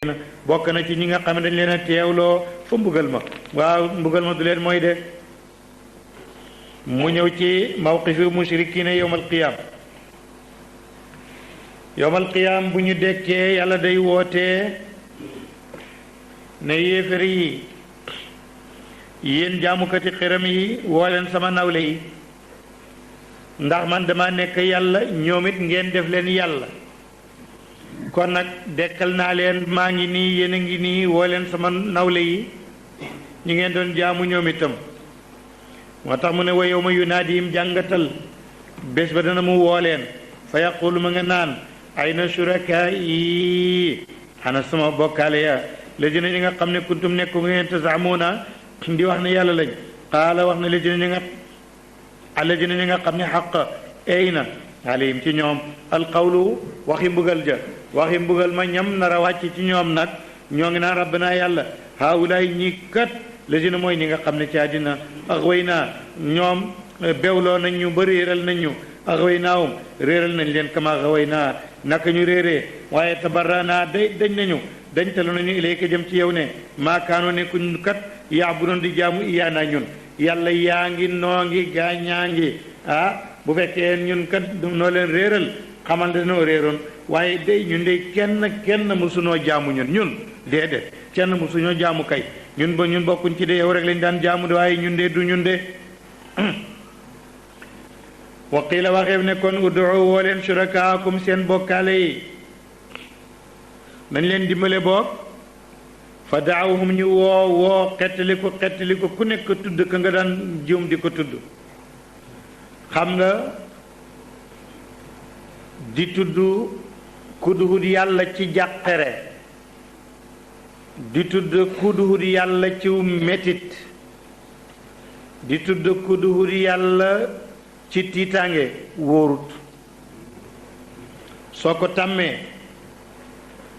bokk na ci ñi nga xam ne dañ leen a teewloo fa mbugal ma waaw mbugal ma du leen mooy de mu ñëw ci mawqifi mushrikina yowmal qiyam yowmal qiyam bu ñu dekkee yàlla day wootee ne yéefar yi yéen jaamukati xiram yi woo leen sama nawle yi ndax man dama nekk yàlla ñoom it ngeen def leen yàlla kon nag dekkal naa leen maa ngi nii yéen a ngi nii woo leen sama nawle yi ñu ngeen doon jaamu ñoom itam moo tax mu ne wa yawma yunaadihim jàngatal bés ba dana mu woo leen fa yaqulu ma nga naan ayna shurakaa yi ana sama bokkaale ya lajina ñi nga xam ne kuntum nekku ngeen tazamuuna di wax ne yàlla lañ qaala wax na lajina ñi nga alladina ñi nga xam ne xaq eey na alayhim ci ñoom alqawlu waxi mbugal ja waxi mbugal ma ñam nar a wàcc ci ñoom nag ñoo ngi naan rabbana yàlla haawulaay ñi kat lajina mooy ñi nga xam ne ci àddina axway naa ñoom bewloo nañ ñu ba réeral nañ ñu axway naawum réeral nañ leen kama axway naa naka ñu réeree waaye tabarranaa dañ nañu dañ talu nañu ilayka jëm ci yow ne maakaanoo ne kuñ kat yaabudoon di jaamu iyaanaa ñun yàlla yaa ngi noo ngi gaañaa ngi bu fekkee ñun kat noo leen réeral xamal noo réeroon waaye day ñun de kenn mësunoo jaamu ñun déedéet kenn mësuñoo jaamu kay ñun bokkuñ ci de yow rek lañ daan jaamu de waaye ñun de du ñun de waqila waxeef ne kon ud'u woo leen shurakaakum seen bokkaale yi nañ leen dimbale boog fa daawhum ñu woo xettali ko ku nekk tudd ka nga daan jiwum di ko tudd xam nga di tudd ku duhut yàlla ci jàqare di tudd ku duhut yàlla ci metit di tudd ku duhut yàlla ci tiitaange wóorut soo ko tàmmee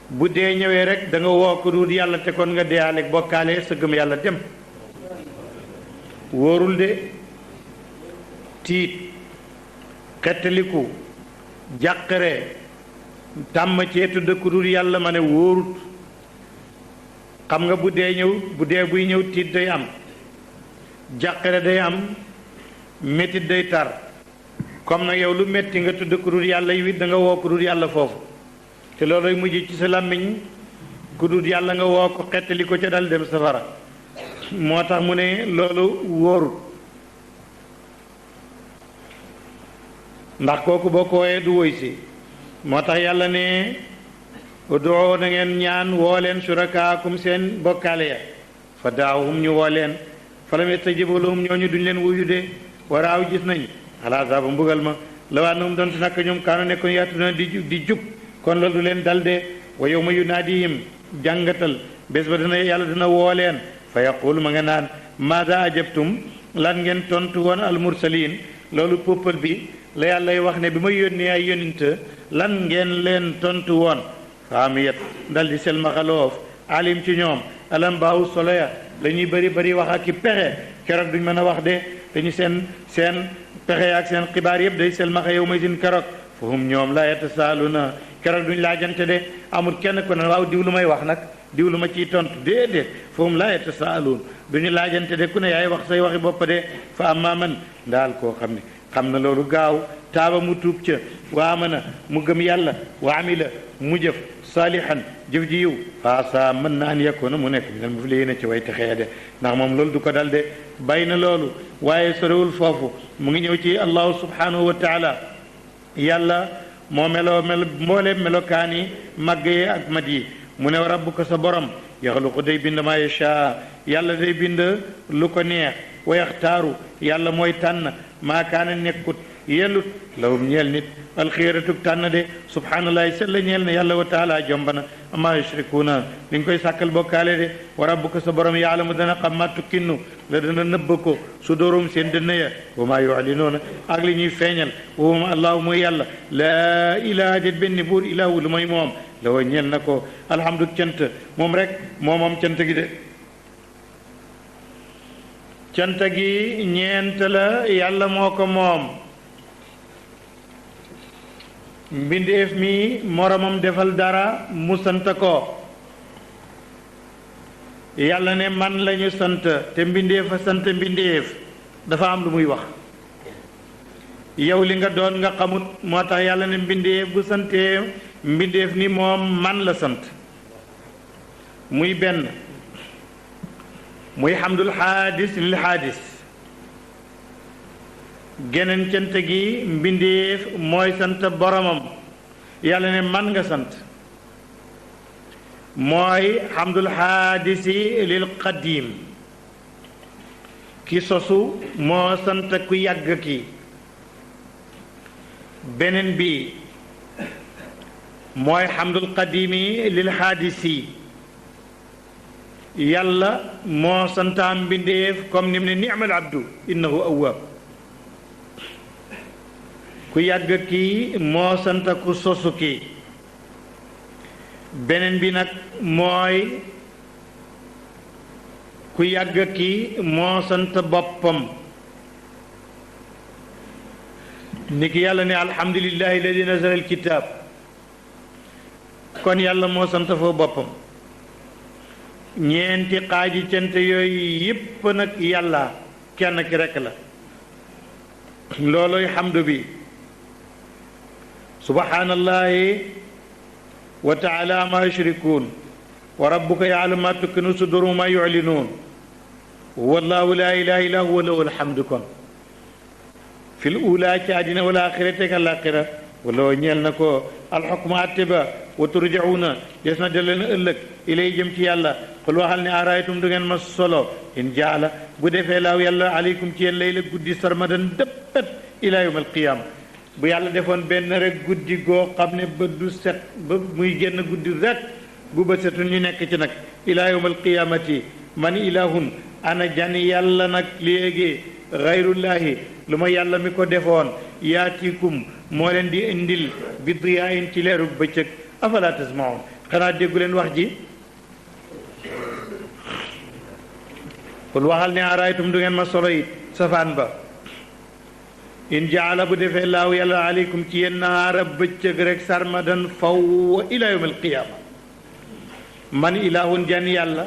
bu dee ñëwee rek da nga woo ku duhut yàlla te kon nga deyaaleeg bokkaale sa gëm yàlla dem wóorul de tiit xettaliku jàqare tàmm cee tudd ku dul yàlla ma ne wóorut xam nga bu dee buy ñëw tiit day am jàqare day am métit day tar comme nag yow lu metti nga tudd ku dul yàlla yi da nga woo ku dul yàlla foofu te looloy mujj ci sa làmmiñ ku dul yàlla nga woo ko xettali ko ca dal dem safara moo tax mu ne loolu wóorut ndax kooku boo ko wooyee du woy si moo tax yàlla ne ud'u na ngeen ñaan woo leen shurakaakum seen bokkaale ya fa daawhum ñu woo leen falam yastajibu lahum ñooñu duñ leen wuyu de waraaw gis nañ ala azaba mbugal ma law annahum doon te naka ñoom kaanu nekkoon yaatuna di jub kon loolu du leen dal de wa yawma yunaadihim jàngatal bés ba dana yàlla dina woo leen fa yaqulu ma nga naan maada ajabtum lan ngeen tontu woon al mursaliin loolu peuple bi la yàllay wax ne bi ma yónnee ay yónint lan ngeen leen tontu woon faamiyat dal di selmaxaloof alim ci ñoom alam baawu solo ya la ñuy bëri wax ak i pexe keroog duñ mën a wax de dañu seen pexe ak seen xibaar yëpp day selmaxa yow may sin keroog fahum ñoom la yatasaaluna keroog duñ laajante de amul kenn ko ne waaw diw lu may wax nag diw lu ma ciy tontu déedéet fahum la yatasaaluun duñu laajante de ku ne yaay wax say waxi bopp de fa amma man daal koo xam ne xam na loolu gaaw taaba mu tuub ca wa amana mu gëm yàlla wa amila mu jëf saalihan jëf ji yiw faasa mën na an yakuna mu nekk minal muflihiina ci way texee de ndax moom loolu du ko dal de bàyyi na loolu waaye sorewul foofu mu ngi ñëw ci allahu subhanahu wa taala yàlla moo mbooleem melokaani màgg yi ak mat yi mu ne rabbuka sa borom yaxluqu day bind maa yashaa yàlla day bind lu ko neex wa yaxtaaru yàlla mooy tànn maa kaana nekkut yellut lawum ñeel nit alxiiratug tànn de subhaanallahi sella ñeel na yàlla wa taala jombana ama yushrikuuna li nga koy sàkkal bokkaale de wa rabbuka sa borom yaalamu dana xam ma tukkinnu la dana nëbb ko su dóorum seen dënn ya wa maa yu'linuuna ak li ñuy feeñal wa hum allahu mooy yàlla laa ilaha det benn buur ilaahu lu mooy moom la wa ñeel na ko alhamdu cant moom rek moom cant gi de cant gi ñeent la yàlla moo ko moom mbindeef mi moromam defal dara mu sant ko yàlla ne man lañu sant te mbindeef a sant mbindeef dafa am lu muy wax yow li nga doon nga xamut moo tax yàlla ne mbindeef bu santee mbindeef ni moom man la sant muy benn muy xamdul xaadis lil xaadis geneen cant gi mbindeef mooy sant boromam yàlla ne man nga sant mooy xamdul xaadisi lil qadim ki sosu moo sant ku yàgg ki beneen bi mooy xamdul qadimi lil xaadisi yàlla moo santaam mbindeef comme ni mu ne ni'mal abdu innahu awwab ku yàgg kii moo sant ku sosu kii beneen bi nag mooy ku yàgg kii moo sant boppam ni ki yàlla ne alhamdulillahi alladi nazala alkitab kon yàlla moo sant foofu boppam ñeenti xaaji cant yooyu yépp nag yàlla kenn ki rekk la looloy xamdu bi subhanallahi wa taala ma yushrikuun wa rabbuka ya'lamu ma tukkinu sudurum ma yu'linuun wallahu la ilaha illa huwa lahu alhamdu kon fil ula ci àddina wal axirati ak àlaxira wala ñeel na ko alxukmu atte ba wa turjauna des na delleen ëllëg ilay jëm ci yàlla xul waxal ne araytum du ngeen ma solo in jaala bu defee laaw yàlla aleykum ci yéen layla guddi sarmadan dëppet ila yawm alqiyama bu yàlla defoon benn rek guddi goo xam ne bët du set ba muy génn guddi rek bu bët setul ñu nekk ci nag ila yawm alqiyamati man ilahun ana jani yàlla nag léegi xayrullahi lu ma yàlla mi ko defoon yaatikum moo leen di indil bi diyaayin ci leerug bëccëg afala tasmaun xanaa déggu leen wax ji qul waxal ne araytum du ngeen ma solo it safaan ba in jaala bu defee laaw yàlla aleykum ci yéen naara bëccëg rek sarmadan faw ila yawm alqiyama man ilahun jan yàlla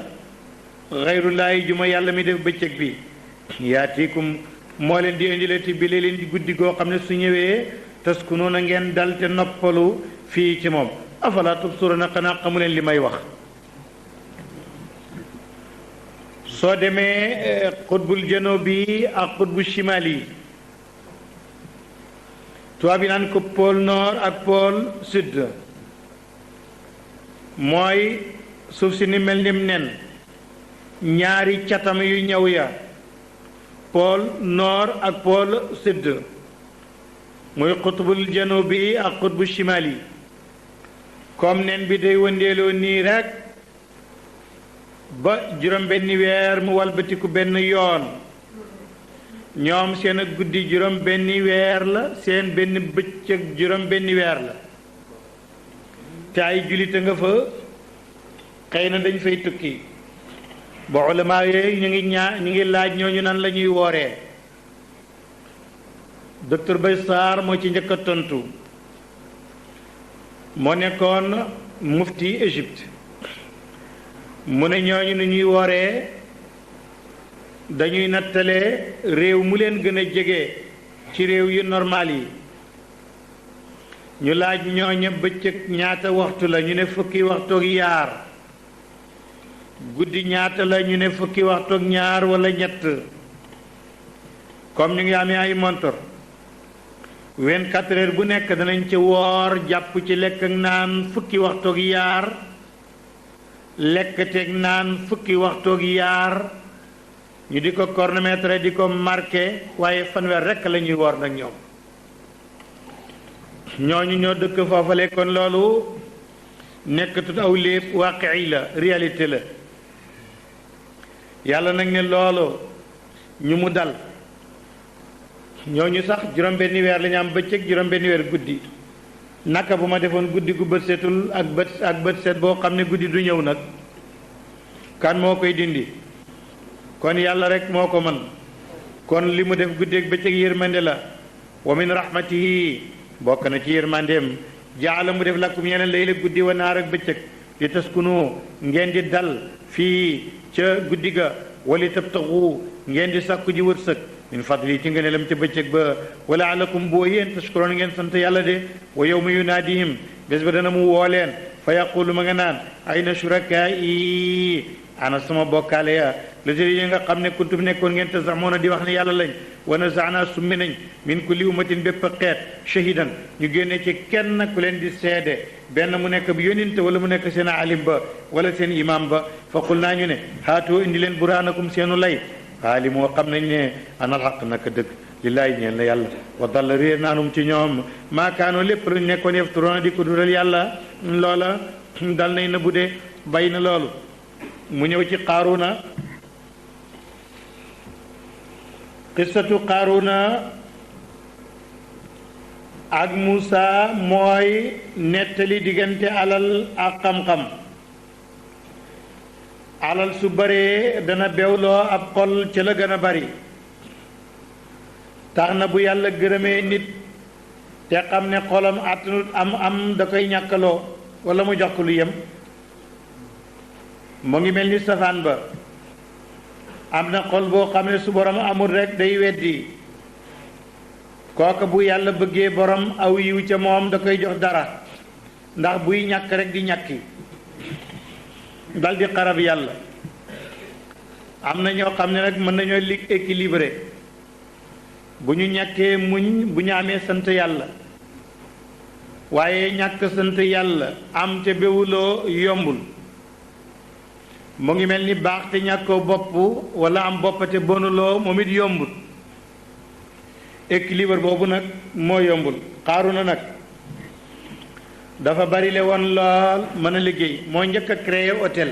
xayrullaahi juma yàlla mi def bëccëg bi yaatikum moo leen di indilati bi leen di guddi goo xam ne su ñëwee taskunuuna ngeen dal te noppalu fii ci moom afala tubsiruna xanaa xamu leen li may wax soo demee xutbul janubi ak xutbu shimali tubaab yi naan ko pôle nord ak pôle sud mooy suuf si ni mel nim nen ñaari catam yu ñëw ya pôle nord ak pôle sud muy xutbul janubi ak xutbu shimali comme nen bi day wëndeeloo nii rek ba juróom benni weer mu walbatiku benn yoon ñoom seen ak guddi juróom benni weer la seen benn bëccëg juróom benni weer la te ay jullit nga fa xëy na dañ fay tukki ba ulama yooyu ñu ngi laaj ñooñu nan la ñuy wooree docteur Bay Sarr moo ci njëkk a tontu moo nekkoon mufti Égypte mu ne ñooñu nu ñuy wooree dañuy nattalee réew mu leen gën a jege ci réew yu normal yi ñu laaj ñooña bëccëg ñaata waxtu la ñu ne fukki waxtu ak yaar guddi ñaata la ñu ne fukki waxtu ak ñaar wala ñett comme ñu ngi amee ay montor 24 heures bu nekk danañ ci woor jàpp ci lekk ak naan fukki waxtu ak yaar lekk teeg naan fukki waxtu ak yaar ñu di ko chronomètre di ko marqué waaye fanweer rekk la ñuy woor nag ñoom ñooñu ñoo dëkk foofale kon loolu nekkatut aw léeb waaqi la réalité la yàlla nag ne loolu ñu mu dal ñooñu sax juróom-benni weer la ñu am bëccëg juróom-benni weer guddi naka bu ma defoon guddi gu bët setul ak bët set boo xam ne guddi du ñëw nag kan moo koy dindi kon yàlla rek moo ko mën kon li mu def guddi ak bëccëg yërmande la wa min rahmatihi bokk na ci yërmandeem jaala mu def lakum yeneen layla guddi wa naar ak bëccëg li taskunu ngeen di dal fii ca guddi ga wali tabtaxu ngeen di sàkku ji wërsëg min fadli ci ngëneelam ca bëccëg ba wala alakum boo yéen tashkuroon ngeen sant yàlla de wa yawma yunaadihim bés ba dana mu woo leen fa yaqulu ma nga naan ayna shurakai ana sama bokkaale ya lajëri yi nga xam ne kuntum nekkoon ngeen tazamoon di wax ne yàlla lañ wa nazaana summi nañ min kulli ummatin bépp xeet shahidan ñu génne ci kenn ku leen di seede benn mu nekk bi yóninte wala mu nekk seen alim ba wala seen imam ba fa qul naa ñu ne haatu indi leen buraanakum seenu lay aalimoo xam nañ ne anal xaq naka dëgg lillaahi ñeel na yàlla wa dalla réer naanum ci ñoom maakaanoo lépp luñ nekkoon yafturoona di ko dural yàlla loola dal nañ na bu dee bay na loolu mu ñëw ci qaaruna qissatu qaaruna ak Muusa mooy nettali diggante alal ak xam-xam alal su baree dana bewloo ab xol ca la gën a bari tax na bu yàlla gërëmee nit te xam ne xolam attanut am da koy ñàkkaloo wala mu jox ko lu yem mu ngi mel ni safaan ba am na xol boo xam ne su borom amul rek day weddi kooka bu yàlla bëggee borom aw yiw ca moom da koy jox dara ndax buy ñàkk rek di ñàkki dal di xarab yàlla am na ñoo xam ne nag mën nañoo lig équilibré bu ñu ñàkkee muñ bu ñu amee sant yàlla waaye ñàkk sant yàlla am ca bewuloo yombul mu ngi mel ni baax te ñàkkoo bopp wala am bopp te bonuloo moom it yombul équilibre boobu nag moo yombul Qaaruna nag dafa bari le woon lool mën a liggéey moo njëkk a créer hôtel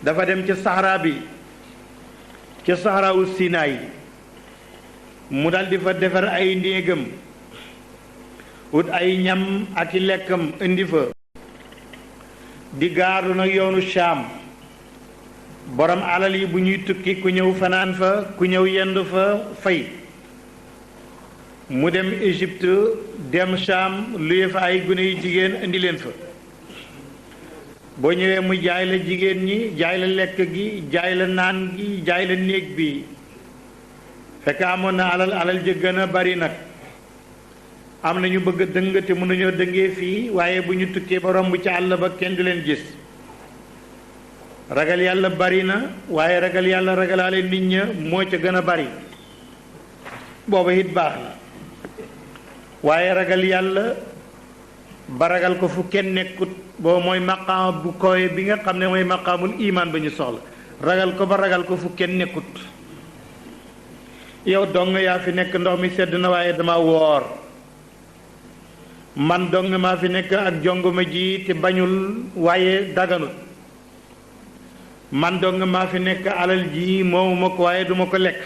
dafa dem ca Sahara bi ca Sahara wu Sinaay mu dal di fa defar ay néegam ut ay ñam ak i lekkam indi fa di gaaru nag yoonu Shaam borom alal yi bu ñuy tukki ku ñëw fanaan fa ku ñëw yendu fa fay mu dem Égypte dem Shaam luye fa ay gune yu jigéen indi leen fa boo ñëwee mu jaay la jigéen ñi jaay la lekk gi jaay la naan gi jaay la néeg bi fekk amoon na alal ja gën a bari nag am na ñu bëgg a dëng te mënuñoo dëngee fii waaye bu ñu tukkee ba romb ci àll ba kenn du leen gis ragal yàlla bari na waaye ragal yàlla ragalaale nit ña moo ca gën a bari booba it baax na waaye ragal yàlla ba ragal ko fu kenn nekkut boobu mooy maqaam bu koy bi nga xam ne mooy maqaamul imaan ba ñu soxla ragal ko ba ragal ko fu kenn nekkut yow dong yaa fi nekk ndox mi sedd na waaye dama woor man dong maa fi nekk ak jongoma ji te bañul waaye daganut man dong maa fi nekk alal ji moomuma ko waaye duma ko lekk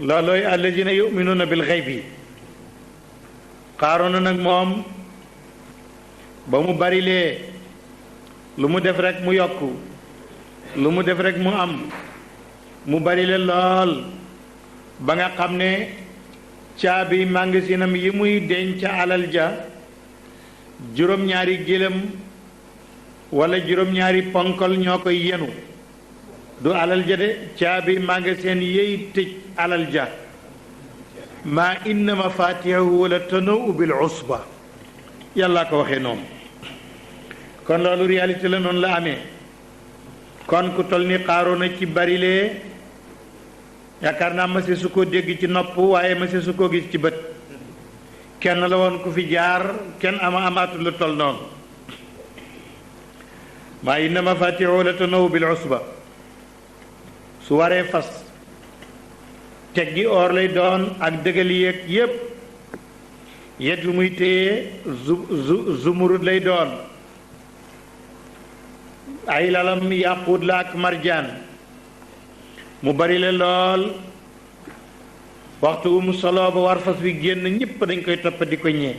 loolooy alladina yuminuuna bil xaybi Qaaruuna nag moom ba mu barilee lu mu def rek mu yokk lu mu def rek mu am mu barile lool ba nga xam ne caabi magasinam yi muy denc alal ja juróom-ñaari gëlëm wala juróom-ñaari ponkol ñoo koy yenu du alal ja de caabi magasin yey tëj alal ja maa inna mafaatihahu la tanuu bil usba yàlla ko waxee noonu kon loolu réalité la noonu la amee kon ku tol ni Qaaruuna ci barilee yaakaar naa ma su ko dégg ci nopp waaye ma su ko gis ci bët kenn la woon ku fi jaar kenn amaatu lu tol noonu maa inna mafaatihahu la tanuu bil usba su waree fas teggi or lay doon ak dëgali yeeg yépp yet lu muy téye zumurud lay doon ay lalam yàquut la ak marjaan mu bari la lool waxtu wu mu soloo ba war fas wi génn ñépp dañ koy topp di ko ñee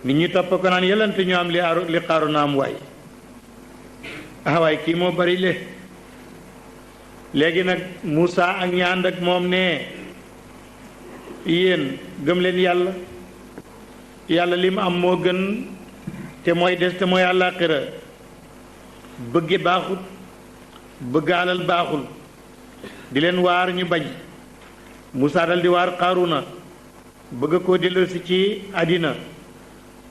nit ñi topp ko naan yelante ñu am li Qaaruuna am waay waay kii moo bari le léegi nag Muusa ak ñaand ak moom ne yéen gëm leen yàlla yàlla li mu am moo gën te mooy des te mooy àllaaxira bëgge baaxut bëgg alal baaxul di leen waar ñu bañ Musaa dal di waar Qaaruna bëgg koo delloosi ci àddina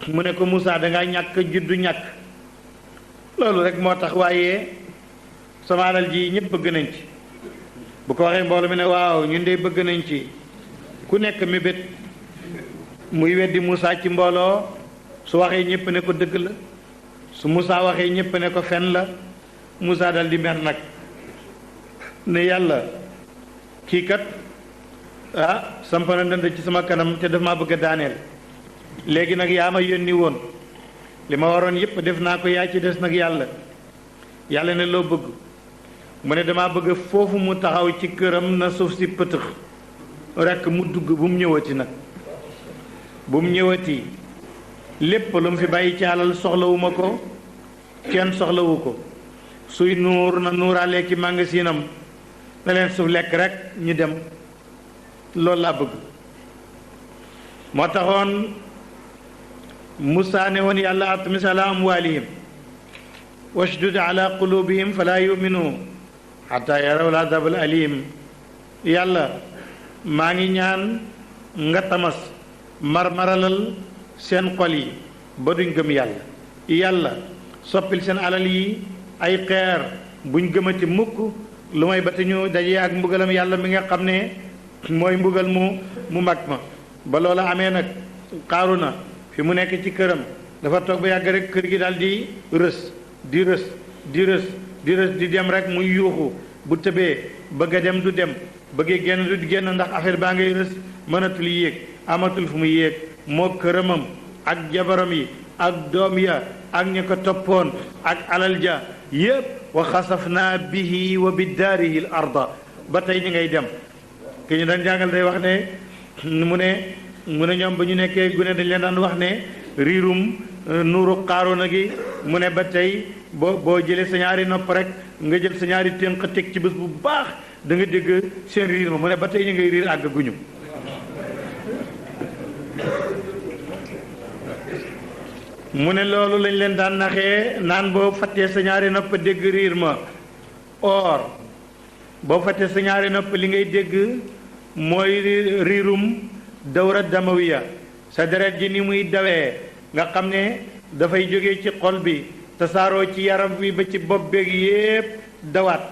mu ne ko Musaa dangaa ñàkk juddu ñàkk loolu rek moo tax waaye sama alal ji ñëpp bëgg nañ ci bu ko waxee mbooloo mi ne waaw ñun de bëgg nañ ci ku nekk mébét muy weddi Musaa ci mbooloo su waxee ñëpp ne ko dëgg la su Musaa waxee ñëpp ne ko fen la Musaa dal di mer nag ne yàlla kii kat samp na ndënd ci sama kanam te daf maa bëgg a daaneel léegi nag yaa ma yónni woon li ma waroon yépp def naa ko yaa ci des nag yàlla ne loo bëgg mu ne damaa bëgg foofu mu taxaw ci këram na suuf si pëtëx rekk mu dugg bu mu ñëwati nag bu mu ñëwati lépp lu mu fi bàyyi ci alal soxlawuma ko kenn soxlawu ko suy nuur na nuuraale ki magasinam na leen suuf lekk rek ñu dem loolu laa bëgg moo taxoon Musaa ne woon yàlla atmis ala amwaalihim washdud ala qulubihim fala yuminu xata yaraw al azab al alim yàlla maa ngi ñaan nga tamas marmaralal seen xol yi ba duñ gëm yàlla soppil seen alal yi ay xeer buñ gëmati mukk lu may ba te ñu dajee ak mbugalam yàlla mi nga xam ne mooy mbugal mu mag ma ba loola amee nag Qaaruna fi mu nekk ci këram dafa toog ba yàgg rek kër gi daal di rës di dem rek muy yuuxu bu tëbee bëgg a dem du dem bëggee génn du génn ndax affaire baa ngay rës mënatul yéeg amatul fu mu yéeg moo këramam ak jabaram yi ak doom ya ak ña ko toppoon ak alal ja yépp wa xasafnaa bihi wa bidaarihi l arda ba tey ñi ngay dem ki ñu daan jàngal day wax ne mu ne ñoom ba ñu nekkee gune dañ leen daan wax ne riirum nuuru Qaaruna gi mu ne ba tey boo jëlee sa ñaari nopp rek nga jël sa ñaari tënk teg ci bés bu baax da nga dégg seen riir ma mu ne ba tey ñu ngay riir àgg guñu mu ne loolu lañ leen daan naxee naan boo fattee sa ñaari nopp dégg riir ma or boo fattee sa ñaari nopp li ngay dégg mooy riirum dawra damawiya sa deret ji ni muy dawee nga xam ne dafay jóge ci xol bi tasaaroo ci yaram bi ba ci bopp beeg yépp dawaat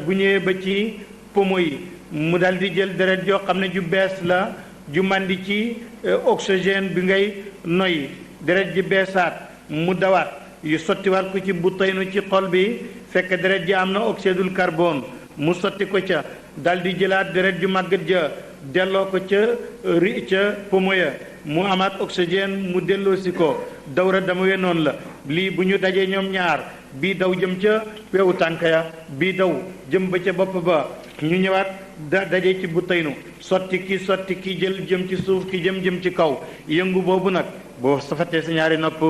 bu ñëwee ba ci pomo yi mu dal di jël deret joo xam ne ju bees la ju màndi ci oxygène bi ngay noyyi deret ji beesaat mu dawaat yu sottiwaat ko ci butaynu ci xol bi fekk deret ji am na oxydul carbone mu sotti ko ca dal di jëlaat deret ju màggat ja delloo ko ca pomo ya mu amaat oxygène mu delloo si ko dawra dama noonu la lii bu ñu dajee ñoom ñaar bii daw jëm ca wewu tànk ya bii daw jëm ba ca bopp ba ñu ñëwaat daje ci butaynu sotti ki jëm ci suuf ki jëm ci kaw yëngu boobu nag boo safatee sa ñaari nopp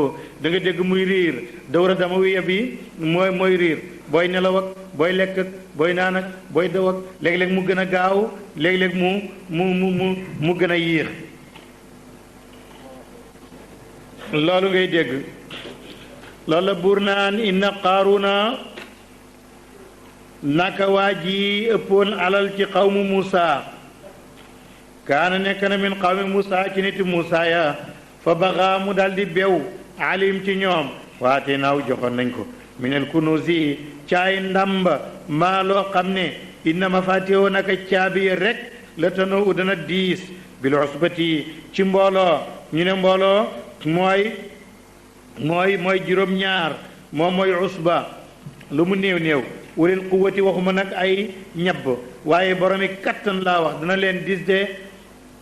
da nga dégg muy riir dawra dama wiya bi mooy riir booy nelaw ak booy lekk ak booy naan ak booy daw ak léeg-léeg mu gën a gaaw léeg-léeg mu gën a yéex loolu ngay dégg loolu la buur naan inna Qaaruna naka waa ji ëppoon alal ci xawmu Muusa kaana nekk na min xawmi Muusa ci niti Muusa ya fa baxa mu daldi bew alim ci ñoom waate naaw joxoon nañ ko minel kunuusi caay ndàmba maa loo xam ne inna mafaatihu naka caabi rek la tanoo dana diis bil usbati ci mbooloo ñu ne mbooloo mooy juróom-ñaar moom mooy usba lu mu néew ulil quwwati waxuma nag ay ñebb waaye boromi kattan laa wax dana leen dis de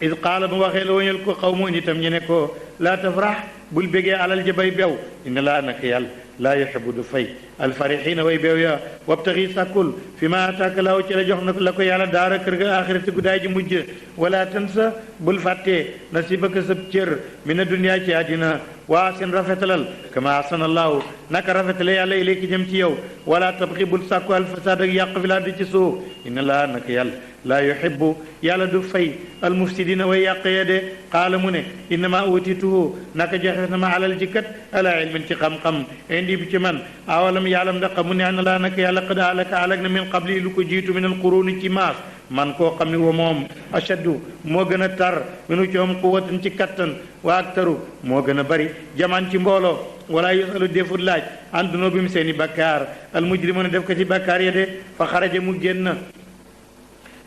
is qaala ba waxee la wañal ko xaw mu nitam ñu ne ko laa tafrax bul bégee alal ja bay bew inna laa naka yàlla laa yuhibbu du fay alfarihina way beew ya wabtaxi sàkkul fi ma ataaka laaw ci la jox na la ko yàlla daara kër ga axirati guddaay ji mujj wala tansa bul fàttee nasibaka sab cër mina dunya ci àddina waa seen rafetalal kama ahsanallahu naka rafetale yàlla ilayki jëm ci yow wala tabxi bul sàkku alfasaad ak yàq fi laadi ci suuf inna laa naka yàlla laa yuhibbu yàlla du fay almufsidina way yàq ya de qaala mu ne innama utituhu naka joxe na ma alal ji kat ala ilmin ci xam-xam indi bi ci man awalam yaalam ndax mu ne ana laa naka yàlla qad alaka alag na min qabli lu ko jiitu min alquruni ci maas man koo xam ne wa moom ashaddu moo gën a tar minu coom quwatan ci kattan wa aktaru moo gën a bari jaman ci mbooloo wala yusalu defut laaj an dunubim seeni bakkaar almujrimuna def ko ci bakkaar ya de fa xaraja mu génn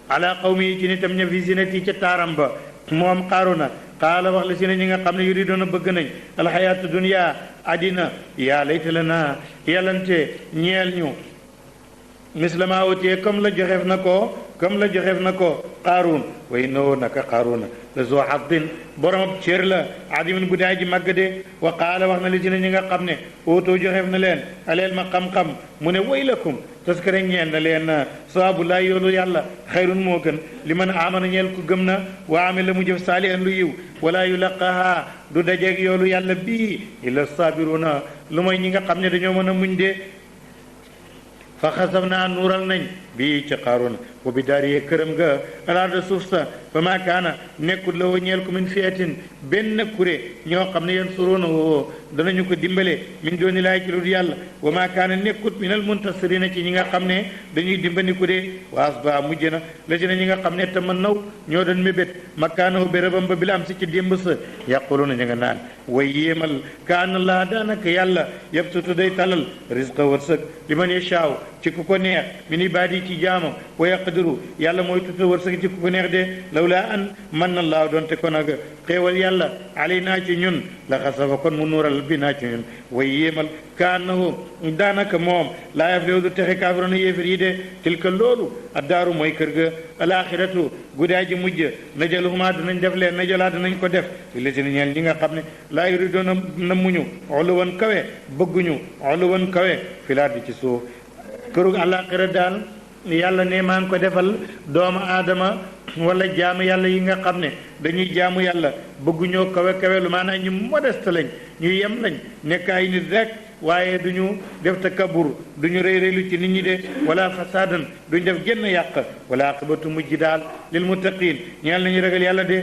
ala qawmi yi ci nitam ña fi zinati ca taaram ba moom Qaaruna qaala wax la si ne ñi nga xam ne yuridoona bëgg nañ alxayaatu dunya àddina yaa layta lana yàllante ñeel ñu mislama utee comme la joxeef na ko Qaaruun way noo naka Qaaruuna la zoo xaqdin borom cër la adimin bu daay ji màgg de wa qaala wax na li si ne ñi nga xam ne ootoo joxeef na leen aleel ma xam-xam mu ne waylakum taskare ñeel na leen sawaabu laa yoolu yàlla xayrun moo gën li man amana ñeel ku gëm na wa amila mu jëf saalihan lu yiw wala yulaqaha du dajeeg yoolu yàlla bii illa sabiruna lu mooy ñi nga xam ne dañoo mën a muñ de fa xasaf naa nuural nañ bii ci Qaaruuna wa bi daariye këram ga alaarda suuf sa fa maa kaana nekkul la woo ñeel ko min fiyatin benn kuré ñoo xam ne yansuruuna woo danañu ko dimbale min dooni laay ci lu dul yàlla wa maa kaana nekkut minal muntasirina ci ñi nga xam ne dañuy dimbandiku de wa asba mujj na la ci ne ñi nga xam ne tama naw ñoo doon mébét makkaanahu bérébam ba bila am si ci démb sa yaquluuna ña nga naan way yéemal ka anna laa daanaka yàlla yabsutu day talal risqa wërsëg li man yashaaw ci ku ko neex min ibaadi ci jaamam wa yaqdiru yàlla mooy tuta wërsëg ci ku ko neex de lawlaa an man na laaw doonte ko nag xéewal yàlla alay naa ci ñun la xasafa kon mu nuural bi naa ci ñun way yéemal ka annahu daanaka moom laa yaflihu du texe kaafiruna yéefir yi de tilka loolu addaaru mooy kër ga alaxiratu guddaay ji mujj najaluhuma dinañ def leen najalaa dinañ ko def li si ñeel ñi nga xam ne laa yuridoona na muñu uluwan kawe bëgguñu uluwan kawe filaat di ci suuf kërug àllaaxira daal yàlla ne maa ngi ko defal doomu aadama wala jaamu yàlla yi nga xam ne dañuy jaamu yàlla bëgguñoo kawe kawe lu maanaam ñu modeste lañ ñu yem lañ nekk ay nit rek waaye duñu def takabur duñu rëy rëylu ci nit ñi de wala fasaadan duñ def génn yàq wala aqibatu mujj daal lil muttaqin ñeel nañu ragal yàlla de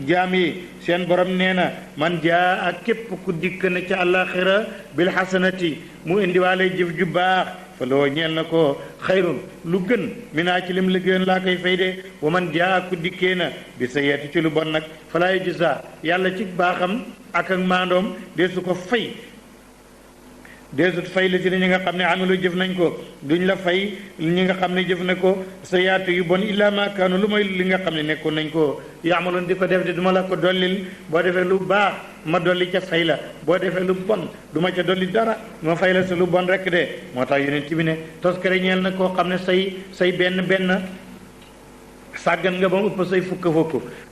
jaam yi seen borom nee na man jaa ak képp ku dikk na ca àllaaxira bil xasanati mu indiwaale jëf ju baax fa loo ñeel na ko xayrun lu gën minaa ci lim liggéeyoon laa koy fay de wa man jaa ku dikkee na bi sa yeeti ci lu bon nag falaa yujzaa yàlla ci baaxam ak maandoom dee su ko fay deesut fay la ci ne ñi nga xam ne amilu jëf nañ ko duñ la fay ñi nga xam ne jëf na ko sa yaatu yu bon illa ma kaanu lu mooy li nga xam ne nekkoon nañ ko yaamaloon di ko def de duma la ko dollil boo defee lu baax ma dolli ca fay la boo defee lu bon du ma ca dolli dara ma fay la sa lu bon rek de moo tax yonent bi ne toskare ñeel na koo xam ne say benn sàggan nga ba mu ëpp say fukk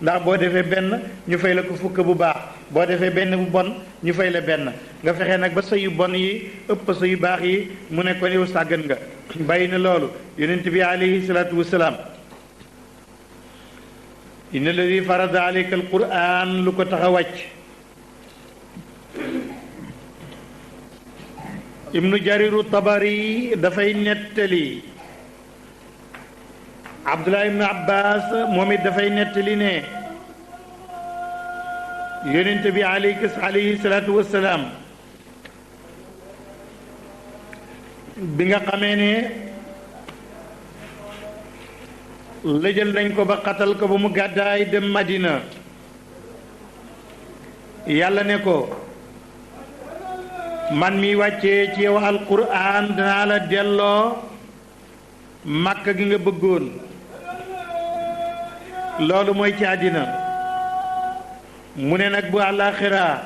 ndax boo defee benn ñu fay la ko fukk bu baax boo defee benn bu bon ñu fay la benn nga fexe nag ba sa yu bon yi ëpp sa yu baax yi mu ne ko yow sàggan nga bàyyi na loolu yonent bi alayhi salaatu wasalaam inna alladi farada alayka alquran lu ko tax a wàcc ibnu jariru tabari dafay nettali abdullah ibnu abbas moom it dafay nettali ne yonent bi alayhi salaatu wassalaam bi nga xamee ne lëjal nañ ko ba xatal ko ba mu gàddaay dem madina yàlla ne ko man mi wàccee ci yow alquran danaa la delloo màkk gi nga bëggoon loolu mooy ci àddina mu ne nag bu àllaaxira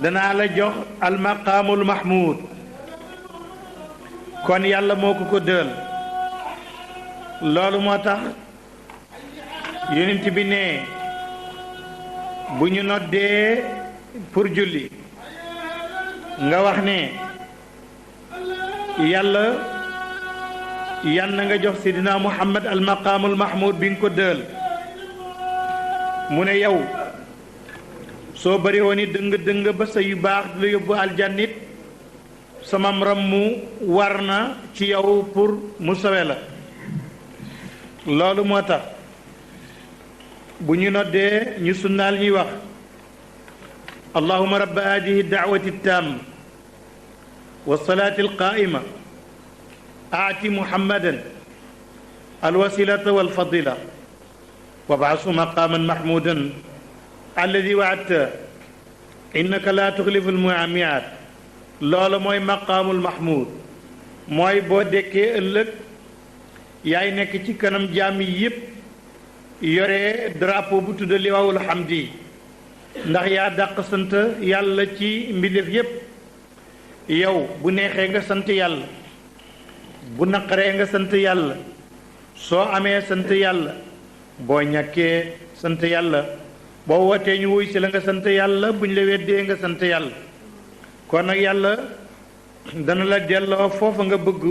danaa la jox almaqaamul mahmud kon yàlla moo ko dël loolu moo tax yonent bi ne bu ñu noddee pour julli nga wax ne yàlla yan na nga jox sidina Muhammad al maqaamul mahmud bi nga ko dël mu ne yow soo bari woon i dëng ba sa yu baax di la yóbbu aljannit sama ram mu war na ci yow pour mu sawe la loolu moo tax bu ñu noddee ñu sunnaal ñuy wax allahuma rabba hadihi daawati taam wa salaati alqaa'ima aati muhammadan alwasilata walfadila wab'asu maqaaman mahmuudan alladi wa'adta innaka laa tuxlifu almii'aad loolu mooy maqaamul mahmuud mooy boo dekkee ëllëg yaay nekk ci kanam jaam yi yépp yore drapeau bu tudd liwaawul hamdi ndax yaa dàq sant yàlla ci mbindeef yépp yow bu neexee nga sant yàlla bu naqaree nga sant yàlla soo amee sant yàlla boo ñàkkee sant yàlla boo wootee ñu wuy si la nga sant yàlla buñ la weddee nga sant yàlla kon nag yàlla dana la delloo foofa nga bëgg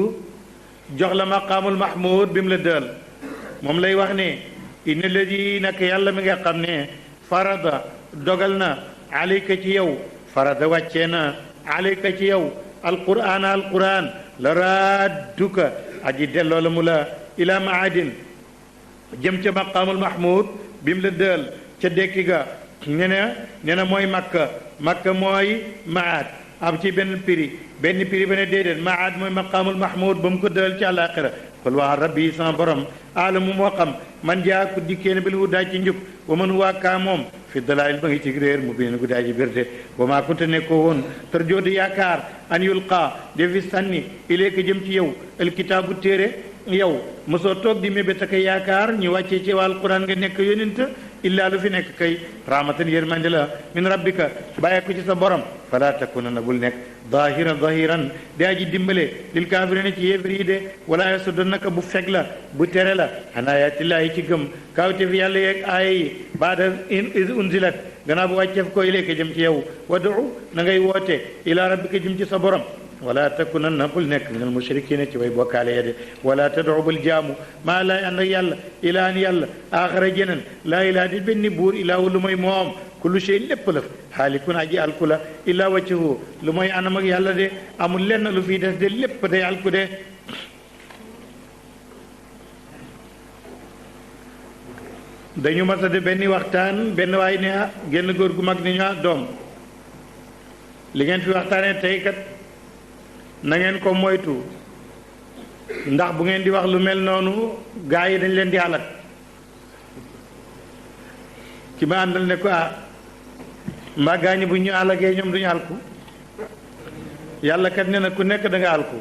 jox la maqaamul mahmud bi mu la dël moom lay wax ne inna alladi nag yàlla mi nga xam ne farada dogal na alayka ci yow farada wàccee na alayka ci yow alquran la raadduka aji delloo la mu la ila maadin jëm ca maqaamul mahmud bi mu la dël ca dekki ga nee na mooy makka mooy maad am ci benn prix ba ne déedéet maad mooy maqaamul mahmud ba mu ko dël ci àllaaxira qul waa rabbi sama borom aalamu moo xam man jaa ku dikkee ne bil hudaa ci njub wa man huwa kaa moom fi dalaayil ba ngi ci réer mu biin guddaa ji birde wa maa kunta nekkoo woon tarjoo di yaakaar an yulqaa defi sànni ilayka jëm ci yow alkitaabu téere yow mosoo toog di mébét ak yaakaar ñu wàccee ci wàll quran nga nekk yonent illaa lu fi nekk kay rahmatan yërmande la min rabbika bàyyi ko ci sa borom fala takunanna bul nekk zahiran di aji dimbale lil kaafirina ci yéefar yi de wala yasuddannaka bu feg la bu tere la an ayaatillaahi ci gëm kawteef yàlla yeeg aaya yi baada is unzilat gannaaw bu wàcceef ko ilayka jëm ci yow wadu na ngay woote ila rabbika jëm ci sa borom wala takunanna bul nekk min al mushrikina ci way bokkaale ya de wala tad'u bul jaamu maa lay ànd ak yàlla ilaan yàlla aaxara jeneen laa ilaa di benn buur ilaahu lu mooy moom kullu shay lépp la xaalikun aji alku la illaa wajhahu lu mooy anam ak yàlla de amul lenn lu fii des de lépp day alku de dañu masa de benn waxtaan benn waay ne génn góor gu mag ni ñu doom li ngeen fi waxtaanee tey kat na ngeen ko moytu ndax bu ngeen di wax lu mel noonu gaa yi dañ leen di xalak ci ma àndal ne ko mbaa gaa ñi bu ñu àllagee ñoom duñu alku yàlla kat nee na ku nekk da nga alku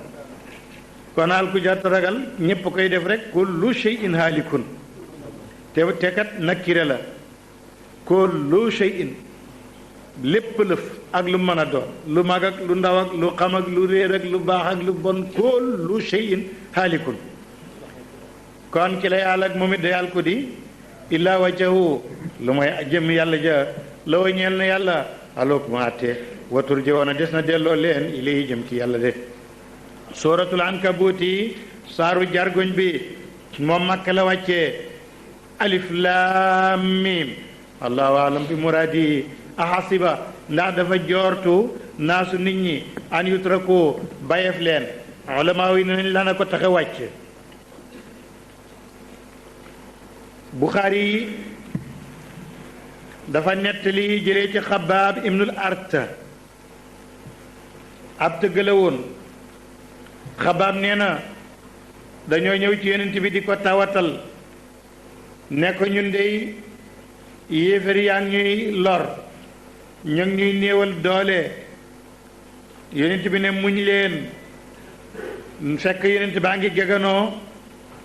kon alku jàtt ragal ñépp koy def rek kullu shay'in haalikun te kat nakire la kullu shay'in lépp lëf ak lu mën a doon lu mag ak lu ndaw ak lu xam ak lu réer ak lu baax ak lu bon kullu shay'in haalikun kon ki lay àll ak moom it day alku di illaa wajhahu lu mooy jëm yàlla ja la wa ñeel na yàlla alook mu àttee watur ji woon a des na delloo leen ilayhi jëm ci yàlla de suratul ankabuuti saaru jargoñ bi moom Makka la wàccee alif laam miim allahu alam bi muraadi ahasiba ndax dafa joortu naasu nit ñi an yutraku bayef leen ulama yi nañ lana ko tax a wàcc Buxaari yi dafa nettali jëlee ci Xabaab ibnul Art ab tëgg la woon Xabaab nee na dañoo ñëw ci yonent bi di ko tawatal ne ko ñun dey yéefar yaa ngi ñuy lor ñu ngi ñuy néewal doole yonent bi ne muñ leen fekk yonent baa ngi geganoo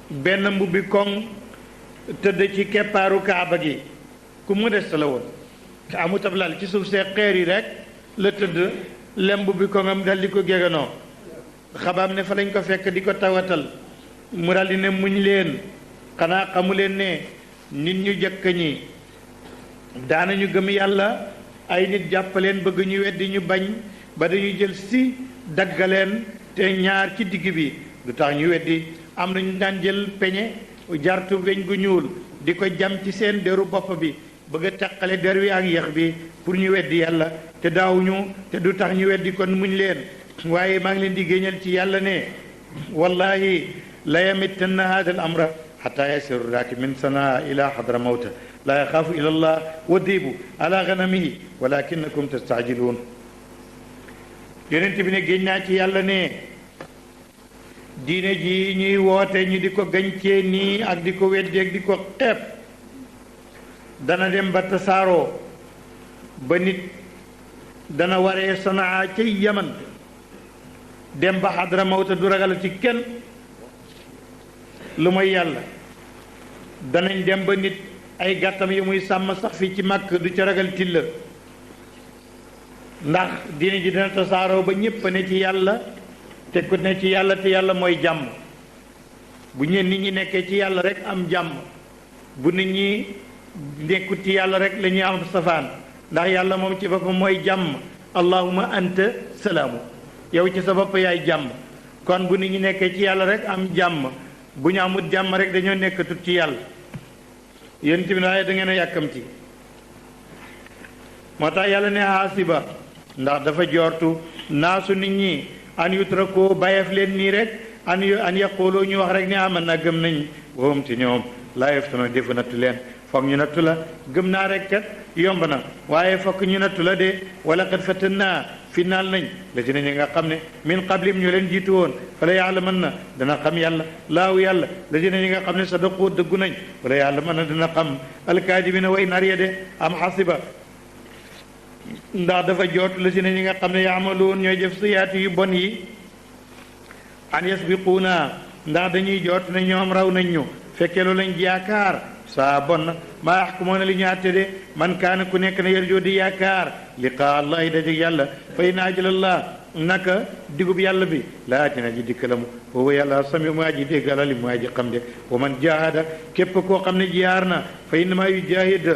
benn mbubbi koŋ tëdd ci keppaaru kaaba gi ku modeste la woon te amut ab lal ci suuf see xeer yi rek la tëdd lem mbubbi koŋam dal di ko geganoo Xabaab ne fa lañ ko fekk di ko tawatal mu dal di ne muñ leen xanaa xamu leen ne nit ñu jëkk ñi daanañu gëm yàlla ay nit jàppaleen bëgg ñu weddi ñu bañ ba dañuy jël si daggaleen te ñaar ci digg bi du tax ñu weddi. am nañu daan jël peñe jartu weñ gu ñuul di ko jam ci seen deru bopp bi bëgg a taqale der wi ak yax bi pour ñu weddi yàlla te daawuñu te du tax ñu weddi kon muñ leen. waaye maa ngi leen di géñal ci yàlla ne wallahi la yamittanna hada al amra xata yasiru raaki min sanaa ila xadra mawta la yaxaafu ila allah wa diibu ala ganamihi walakinakum tastaajiluun. yonent bi ne géñ naa ci yàlla ne diine ji ñuy woote ñu di ko gañcee nii ak di ko weddeeg di ko xeeb dana dem ba tasaaroo ba nit dana waree sanaa ca yaman dem ba xadra mawta du ragal ci kenn lu mooy yàlla. danañ dem ba nit ay gàttam yi muy sàmm sax fii ci màkk du ca ragal tilla ndax diine ji dina tasaaroo ba ñépp ne ci yàlla te ku ne ci yàlla te yàlla mooy jàmm. bu ñeen nit ñi nekkee ci yàlla rek am jàmm bu nit ñi nekkut ci yàlla rek la ñuy am safaan ndax yàlla moom ci boppam mooy jàmm. allahumma anta salaamu yow ci sa bopp yaay jàmm. kon bu nit ñi nekkee ci yàlla rek am jàmm bu ñu amut jàmm rek dañoo nekkatut ci yàlla. yéen tamit waaye da ngeen a yàkkamti moo tax yàlla ne haasiba ndax dafa joortu naasu nit ñi an yutrakoo bàyyeef leen nii rek an yaqooloo ñu wax rek ne aman na gëm nañ woom ci ñoom laa yeftanoo defu nattu leen foog ñu nattu la gëm naa rek kat yomb na waaye fokk ñu nattu la de wala qad fatanna final nañ la ci ñi nga xam ne min qablim ñu leen jiitu woon fa la yàlla mën na dana xam yàlla laahu yàlla la ci ñi nga xam ne sadaqoo dëggu nañ wala yàlla mën na dana xam alkaadibina way nar ya de am xasiba ndax dafa joot la ci ñi nga xam ne yaamaluun ñooy jëf siyaati yu bon yi an yasbiquuna ndax dañuy joot ne ñoom raw nañ ñu fekkee loolu lañ yaakaar saa bon na maa yaxkumoona li ñu àtte de man kaana ku nekk na yarjoo di yaakaar liqaa allahi dajeg yàlla fa inna ajalallah naka digub yàlla bi laa dina ji dikkalamu boobu yàlla sami mu aji dégg alali mu aji xam de wa man jahada képp koo xam ne jiyaar na fa innama yujahid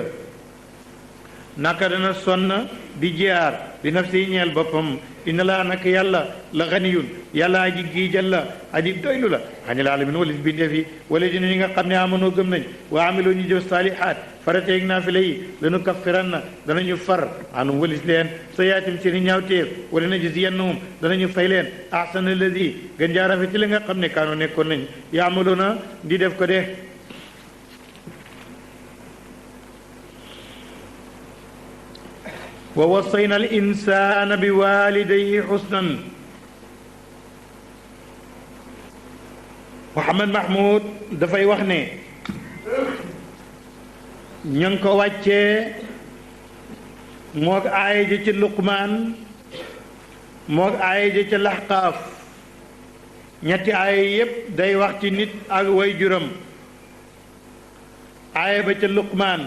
naka dana sonn di jiyaar bi nafsi ñeel boppam inna laa naka yàlla la ganiyun yàlla aji giijal la aji doylu la anil alamin wala bindeef yi wala dina ñi nga xam ne amanoo gëm nañ wa amiloo ñu jëf saalihaat farateeg naafila yi lanu kaffiran na danañu far anum walis leen sa yaatim seeni ñaawteef wala najziyannahum danañu fay leen ahsana alladi gën jaa rafet ci li nga xam ne kaanoo nekkoon nañ yaamaloona di def ko de wa wassayna al insana bi walidayhi xusnan Muhammad Mahmoud dafay wax ne ñu ngi ko wàccee moog aaya ja ca Luqmaan moog aaya ja ca Laxqaaf ñetti aaya yépp day wax ci nit ak way juram aaya ba ca Luqmaan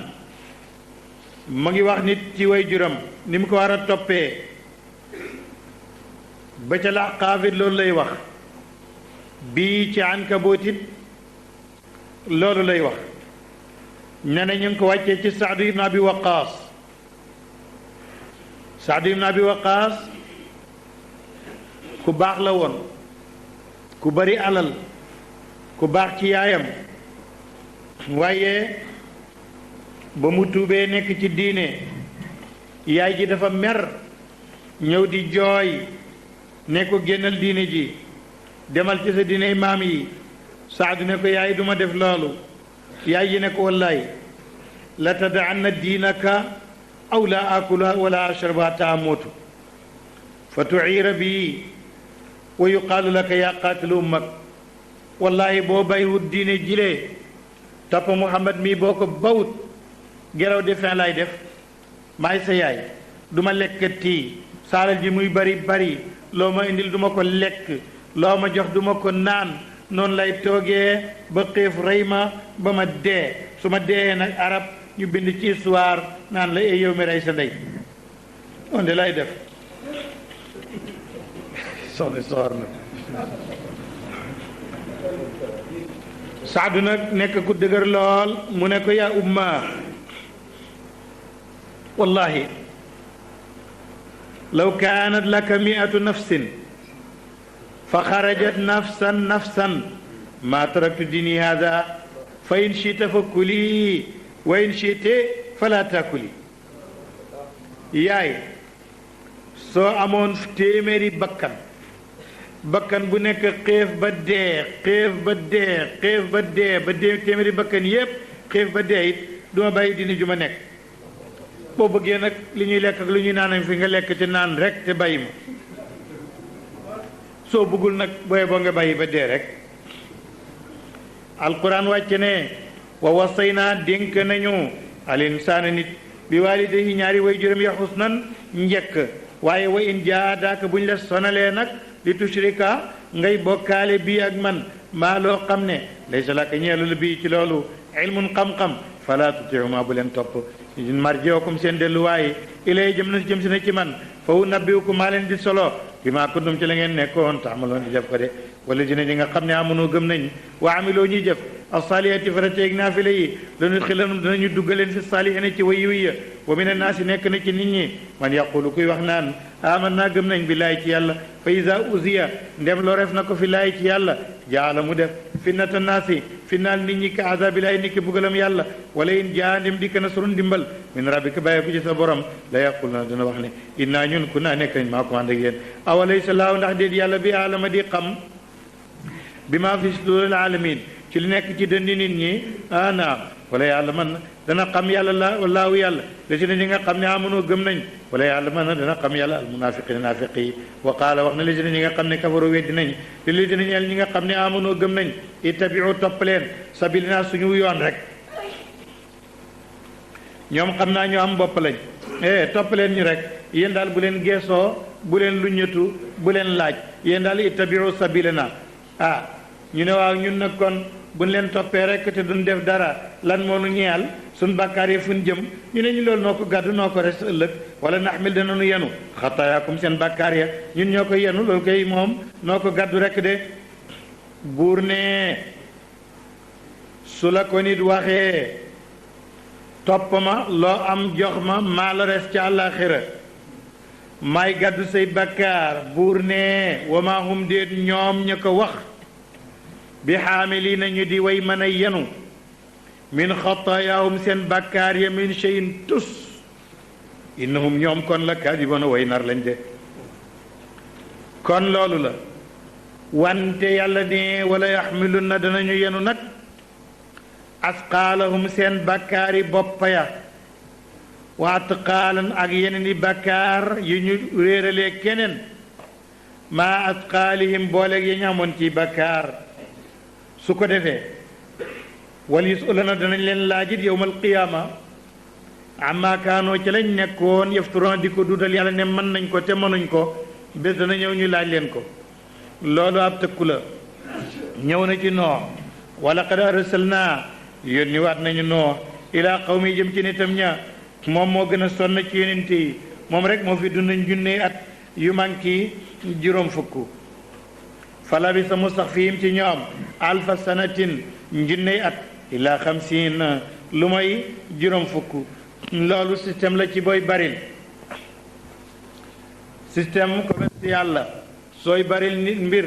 mu ngi wax nit ci way juram ni mu ko war a toppee ba ca Laxqaaf it loolu lay wax bii ci Ankabut it loolu lay wax ne na ñu ngi ko wàccee ci Saadu ibn Abi Waqaas Saadu ibn Abi Waqaas ku baax la woon ku bari alal ku baax ci yaayam waaye ba mu tuubee nekk ci diine yaay ji dafa mer ñëw di jooy ne ko génnal diine ji demal ci sa diine maam yi Saadu ne ko yaay duma def loolu yaay ji ne ko wallaay la tada'anna diinaka aw la akula wala ashrabu hatta amuutu fa tu'iira bi wa yuqaalu laka yaa qaatilu ummak wallahi boo baywut diine jilee topp Muhammad mii boo ko bawut geraw de fin lay def maay sa yaay duma lekkati saalal ji muy bari bari loo ma indil duma ko lekk loo ma jox duma ko naan noonu lay toogee ba xiif rey ma ba ma dee su ma dee nag arab ñu bind ci histoire naan la yow mi rey sa ndey on de lay def soxna soxor na Saadu nag nekk ku dëgër lool mu ne ko yaa umma wallahi law kaanat laka miatu nafsin fa xarajat nafsan ma taraktu dini hada fa in chita fa kuli wa in chite fala takuli. yaay soo amoon téeméeri bakkan bu nekk xiif ba dee téeméeri bakkan yépp xiif ba dee it duma bàyyi dini ju ma nekk. boo bëggee nag li ñuy lekk ak lu ñuy naan fi nga lekk te naan rek te bàyyi ma soo bëggul nag booye boo nga bàyyi ba dee rek. alquran wàcce ne wa wasaynaa dénk nañu al insaana nit bi waalidayhi ñaari way juróom ya xusnan njëkk waaye wa in jaadaaka buñ la sonalee nag li tushrika ngay bokkaale bii ak man maa loo xam ne laysa laka ñeelu la bii ci loolu ilmun xam-xam fala tutihuma bu leen topp marjiukum seen delluwaay ilay jëm si na ci man fa unabbiukum maa leen di solo bi maa kuntum ci la ngeen nekkoon taamaloon di def ko de wala dina ñi nga xam ne amunoo gëm nañ wa amiloo ñuy jëf as-salihati farateeg naafila yi lanudxilanhum danañu duggaleen fi salihina ci way yiw ya wa min annaasi nekk na ci nit ñi man yaqulu kuy wax naan aman naa gëm nañ billaahi ci yàlla fa iza uziya ndem loo ref na ko fi laahi ci yàlla jaala mu def fitnata naasi finnaal nit ñi ka azabillahi ni ki bugalam yàlla wala in jaa ndem dikk nasrun ndimbal min rabbika bàyyi ko ci sa borom la yaqul na dana wax ne innaa ñun ku naa nekk nañ maa ko ànd ak yéen awalaysa laahu ndax déet yàlla bi alama di xam bi maa fi suduril alamin ci li nekk ci dëndi nit ñi naam wala yàlla man dana xam yàlla la wallaahu yàlla la si ne ñi nga xam ne amunoo gëm nañ wala yàlla man dana xam yàlla al munafiqina naafiq yi wa qaala wax na li si ne ñi nga xam ne kafaru weddi nañ li li dina ñeel ñi nga xam ne amunoo gëm nañ ittabiu topp leen sabilina suñu yoon rek ñoom xam naa ñu am bopp lañ topp leen ñu rek yéen daal bu leen geesoo bu leen luññatu bu leen laaj yéen daal ittabiu sabilina ñu ne waaw ñun nag kon buñ leen toppee rek te duñ def dara lan moo nu ñeel suñ bàkkaar yi fuñ jëm ñu ne ñu loolu noo ko gàddu noo ko res ëllëg wala naxmil dana nu yenu xatayaakum seen bàkkaar ya ñun ñoo ko yenu loolu koy moom noo ko gàddu rek de. buur ne su la ko nit waxee topp ma loo am jox ma maa la res ca àllaaxira may gàddu say bàkkaar buur ne wama hum déet ñoom ña ko wax bi xaamili nañu di way mën a yenu min xatayaahum seen bàkkaar ya min cheyin tus innahum ñoom kon la kaadiboona way nar lañ de. kon loolu la wante yàlla ne wala yaxmilun na danañu yenu nag asqaalahum seen bàkkaari boppa ya wa atqaalan ak yeneen i bàkkaar yu ñu réeralee keneen maa asqaalihim booleeg ya ñu amoon ci bàkkaar su ko defee wal yusaluna danañ leen laajit yowmal qiyaama amma kaanoo ci lañ nekkoon yafturoon di ko duudal yàlla ne mën nañ ko te mënuñ ko bés dana ñëw ñu laaj leen ko. loolu ab tëkku la ñëw na ci Noox wala qad arsalnaa yónni waat nañu Noox ilaa qawmi jëm ci nitam ña moom moo gën a sonn ci yonent yi moom rek moo fi dund junne at yu manki juróom fukk falabisa mu sax fiim ci ñoom alfa sanatin junne at ilaa xamsiin lu may juróom fukk. loolu système la ci booy baril système commercial la sooy baril nit mbir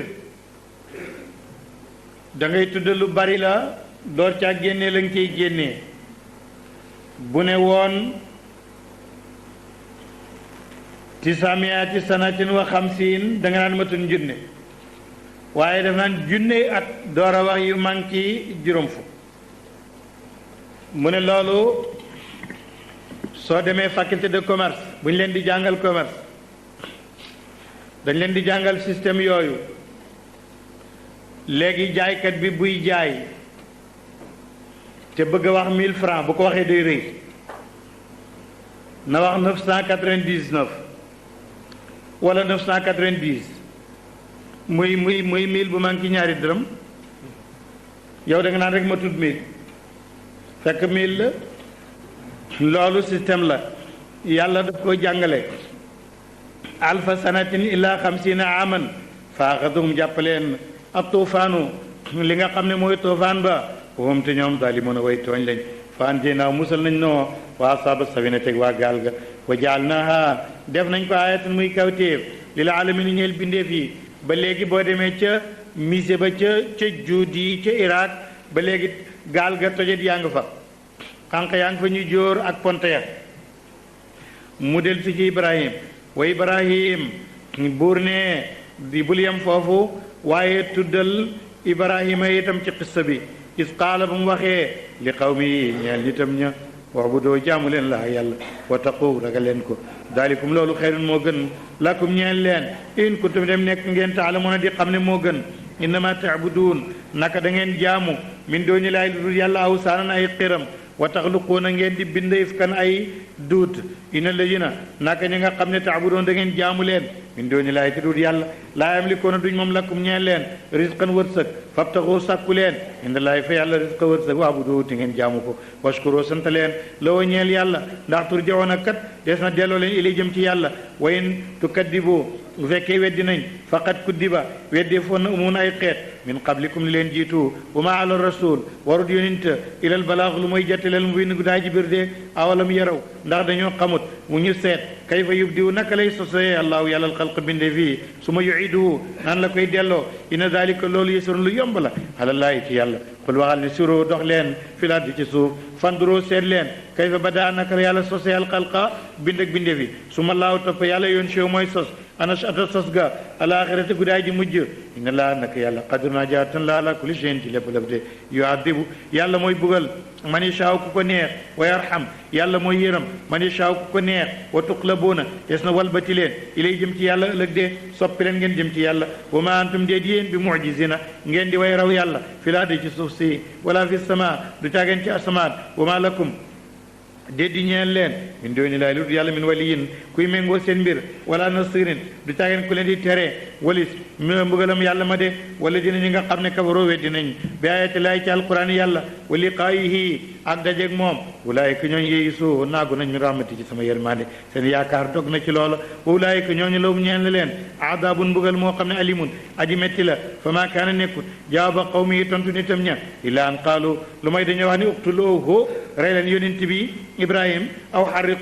da ngay tudd lu bari la door caa génnee la nga koy génnee bu ne woon tisamiati sanatin wa xamsiin da nga naan matun junne waaye daf naan junne at door a wax yu manki juróom fukk mu ne loolu soo demee faculté de commerce bu ñu leen di jàngal commerce dañ leen di jàngal système yooyu léegi jaaykat bi buy jaay te bëgg a wax 1000 francs bu ko waxee day rëy na wax 999 wala 990 muy 1000 bu manqué ñaari dërëm yow da nga naan rek ma tudd 1000 fekk 1000 la. loolu système la yàlla daf ko jàngale alfa sanatin illa xamsina aman faaxadum jàppaleen ak tuufaanu li nga xam ne mooy tuufaan ba wom te ñoom daal di mën a way tooñ lañ fa anjaynaa musal nañ noo wa ashaaba safina teg waa gaal ga wa jaalnaaha def nañ ko ayatan muy kawtéef lil alamin ñeel bindeef yi ba léegi boo demee ca musée ba ca juudi ca Irak ba léegi gaal ga tojet yaa nga fa xànq yaa ngi fa ñuy jóor ak ponte ya mu del si ci Ibrahim wa Ibrahim buur ne di bul yem foofu waaye tuddal Ibrahima itam ci qissa bi is qaala ba mu waxee li qawmi yi ñeel nitam ña wax bu doo jaamu leen laa yàlla wa taqu ragal leen ko daalikum loolu xayrun moo gën lakum ñeel leen in kuntum dem nekk ngeen taalamuuna di xam ne moo gën innama taabuduun naka da ngeen jaamu min dooni laay lu dul yàlla aw saanan ay xiram wa taxluquuna ngeen di bind ifkan ay duut ina lajina naka ñi nga xam ne taabudoon da ngeen jaamu leen min dooni laay te dul yàlla laa yamlikuuna duñ moom lakum ñeel leen risqan wërsëg fabtaxu sàkku leen inda laay fa yàlla risqa wërsëg waabudu te ngeen jaamu ko washkuro sant leen loo ñeel yàlla ndax turjawoona kat des na delloo leen ili jëm ci yàlla wa in tukaddibu bu fekkee weddi nañ faqad kuddiba weddi foon na umun ay xeet min qablikum li leen jiitu wa ma ala rasul warut yonent ilal balaax lu mooy jettaleel mu bind gu daa ji biir de awalam yaraw ndax dañoo xamut mu ñu seet kayfa yubdiwu naka lay sosee allahu yàlla alxalq binde fii su ma yuiduhu naan la koy delloo inna dalika loolu yësrun lu yomb la alallaahi ci yàlla xul waxal ne suro dox leen fil ardi ci suuf fanduroo seet leen kayfa bada naka la yàlla sosee alxalqa bind ak binde fi su ma laaw topp yàlla yoon show mooy sos ana ata sos ga alaxirati guddaay ji mujj inna laa naka yàlla qadiruna jaatan la ala kulli shay'in ci lépp lépp de yuadibu yàlla mooy bugal man yashaaw ku ko neex wa yarham yàlla mooy yërëm man yashaaw ku ko neex wa tuqlabuuna des na walbati leen ilay jëm ci yàlla ëllëg de soppi leen ngeen jëm ci yàlla wa ma antum déet yéen bi mu'jizina ngeen di way raw yàlla fi laa de ci suuf si wala fi sama du caageen ci asamaan wa ma lakum déddi ñeel leen min dooni laay lu yàlla min waliyin kuy méngoo seen mbir wala nasirin du caageen ku leen di tere walis mbugalam yàlla ma de wala dina ñi nga xam ne kafaroo weddi nañ bi ayati laay ci alquran yàlla wa liqaayihi ak dajeeg moom ulaayika ñooñu yeeyisu naagu nañ min rahmati ci sama yërmande seen yaakaar dog na ci loola wa ulaayika ñooñu law ñeel leen aadaabun mbugal moo xam ne alimun aji metti la fa maa kaana nekkut jawaaba qawmi tontu nitam ña illa an qaalu lu may dañoo wax ni uqtuluhu rey leen yonent bi Ibrahim aw xarriq